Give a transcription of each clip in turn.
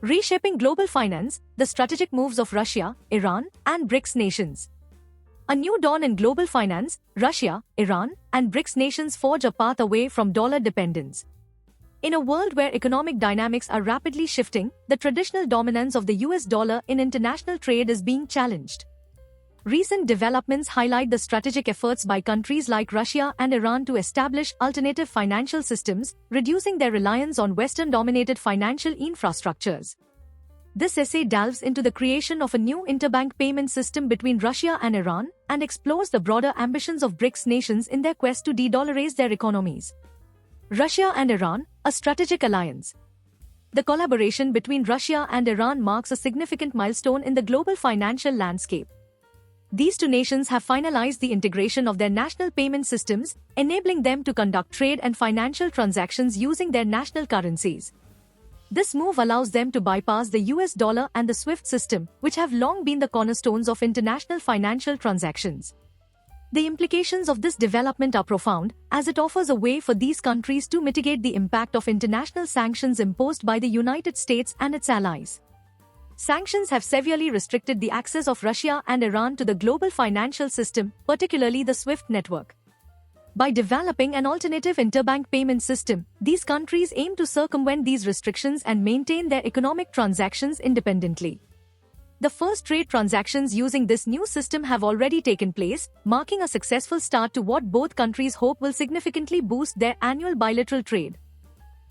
Reshaping global finance, the strategic moves of Russia, Iran, and BRICS nations. A new dawn in global finance, Russia, Iran, and BRICS nations forge a path away from dollar dependence. In a world where economic dynamics are rapidly shifting, the traditional dominance of the US dollar in international trade is being challenged. Recent developments highlight the strategic efforts by countries like Russia and Iran to establish alternative financial systems, reducing their reliance on Western-dominated financial infrastructures. This essay delves into the creation of a new interbank payment system between Russia and Iran and explores the broader ambitions of BRICS nations in their quest to de-dollarize their economies. Russia and Iran, a strategic alliance. The collaboration between Russia and Iran marks a significant milestone in the global financial landscape. These two nations have finalized the integration of their national payment systems, enabling them to conduct trade and financial transactions using their national currencies. This move allows them to bypass the US dollar and the SWIFT system, which have long been the cornerstones of international financial transactions. The implications of this development are profound, as it offers a way for these countries to mitigate the impact of international sanctions imposed by the United States and its allies. Sanctions have severely restricted the access of Russia and Iran to the global financial system, particularly the SWIFT network. By developing an alternative interbank payment system, these countries aim to circumvent these restrictions and maintain their economic transactions independently. The first trade transactions using this new system have already taken place, marking a successful start to what both countries hope will significantly boost their annual bilateral trade.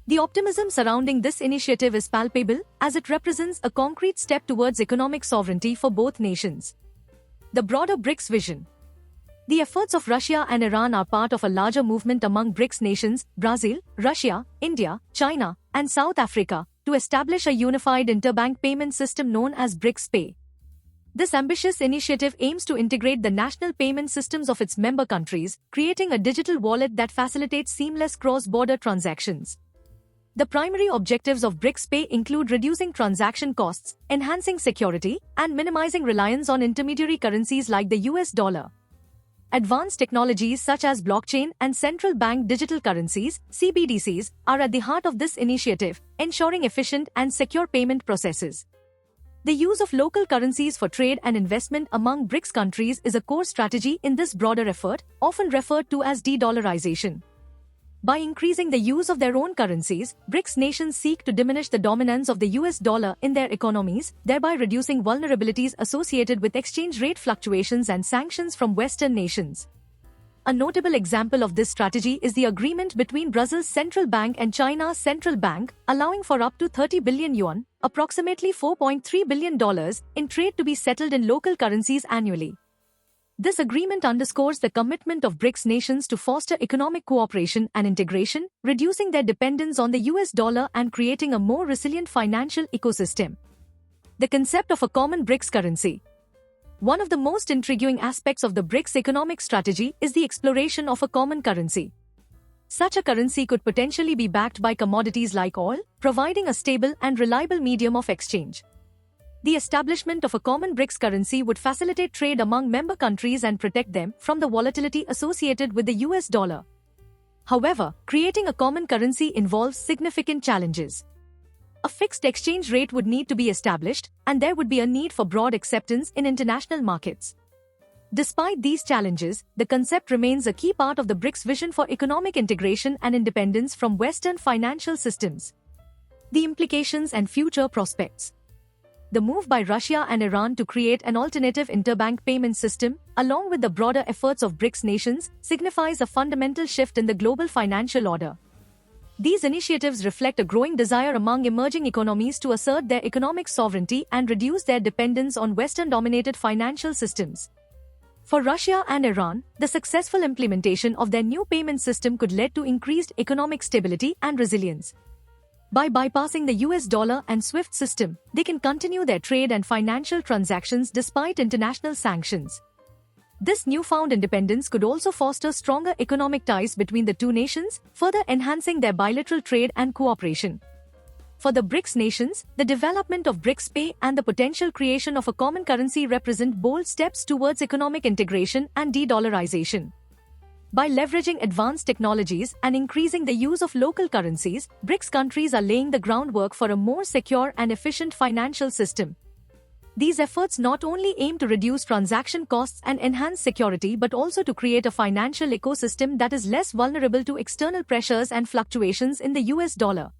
The optimism surrounding this initiative is palpable, as it represents a concrete step towards economic sovereignty for both nations. The broader BRICS vision. The efforts of Russia and Iran are part of a larger movement among BRICS nations, Brazil, Russia, India, China, and South Africa, to establish a unified interbank payment system known as BRICS Pay. This ambitious initiative aims to integrate the national payment systems of its member countries, creating a digital wallet that facilitates seamless cross-border transactions. The primary objectives of BRICS Pay include reducing transaction costs, enhancing security, and minimizing reliance on intermediary currencies like the US dollar. Advanced technologies such as blockchain and central bank digital currencies, CBDCs, are at the heart of this initiative, ensuring efficient and secure payment processes. The use of local currencies for trade and investment among BRICS countries is a core strategy in this broader effort, often referred to as de-dollarization. By increasing the use of their own currencies, BRICS nations seek to diminish the dominance of the US dollar in their economies, thereby reducing vulnerabilities associated with exchange rate fluctuations and sanctions from Western nations. A notable example of this strategy is the agreement between Brazil's central bank and China's central bank, allowing for up to 30 billion yuan, approximately $4.3 billion, in trade to be settled in local currencies annually. This agreement underscores the commitment of BRICS nations to foster economic cooperation and integration, reducing their dependence on the US dollar and creating a more resilient financial ecosystem. The concept of a common BRICS currency. One of the most intriguing aspects of the BRICS economic strategy is the exploration of a common currency. Such a currency could potentially be backed by commodities like oil, providing a stable and reliable medium of exchange. The establishment of a common BRICS currency would facilitate trade among member countries and protect them from the volatility associated with the US dollar. However, creating a common currency involves significant challenges. A fixed exchange rate would need to be established, and there would be a need for broad acceptance in international markets. Despite these challenges, the concept remains a key part of the BRICS vision for economic integration and independence from Western financial systems. The implications and future prospects. The move by Russia and Iran to create an alternative interbank payment system, along with the broader efforts of BRICS nations, signifies a fundamental shift in the global financial order. These initiatives reflect a growing desire among emerging economies to assert their economic sovereignty and reduce their dependence on Western-dominated financial systems. For Russia and Iran, the successful implementation of their new payment system could lead to increased economic stability and resilience. By bypassing the US dollar and SWIFT system, they can continue their trade and financial transactions despite international sanctions. This newfound independence could also foster stronger economic ties between the two nations, further enhancing their bilateral trade and cooperation. For the BRICS nations, the development of BRICS Pay and the potential creation of a common currency represent bold steps towards economic integration and de-dollarization. By leveraging advanced technologies and increasing the use of local currencies, BRICS countries are laying the groundwork for a more secure and efficient financial system. These efforts not only aim to reduce transaction costs and enhance security but also to create a financial ecosystem that is less vulnerable to external pressures and fluctuations in the US dollar.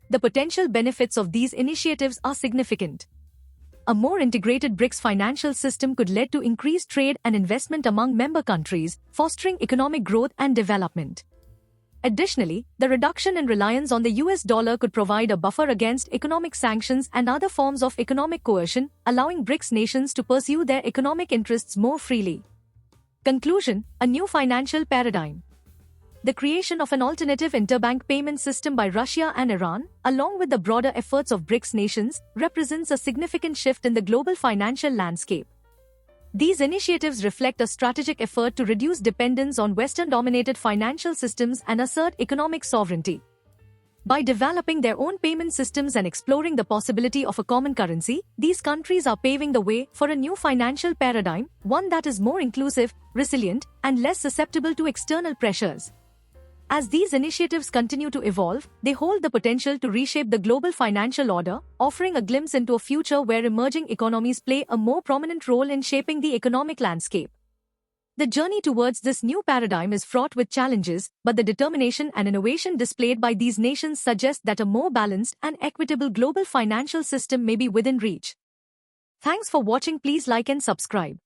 The potential benefits of these initiatives are significant. A more integrated BRICS financial system could lead to increased trade and investment among member countries, fostering economic growth and development. Additionally, the reduction in reliance on the US dollar could provide a buffer against economic sanctions and other forms of economic coercion, allowing BRICS nations to pursue their economic interests more freely. Conclusion: a new financial paradigm. The creation of an alternative interbank payment system by Russia and Iran, along with the broader efforts of BRICS nations, represents a significant shift in the global financial landscape. These initiatives reflect a strategic effort to reduce dependence on Western-dominated financial systems and assert economic sovereignty. By developing their own payment systems and exploring the possibility of a common currency, these countries are paving the way for a new financial paradigm, one that is more inclusive, resilient, and less susceptible to external pressures. As these initiatives continue to evolve, they hold the potential to reshape the global financial order, offering a glimpse into a future where emerging economies play a more prominent role in shaping the economic landscape. The journey towards this new paradigm is fraught with challenges, but the determination and innovation displayed by these nations suggest that a more balanced and equitable global financial system may be within reach. Thanks for watching. Please like and subscribe.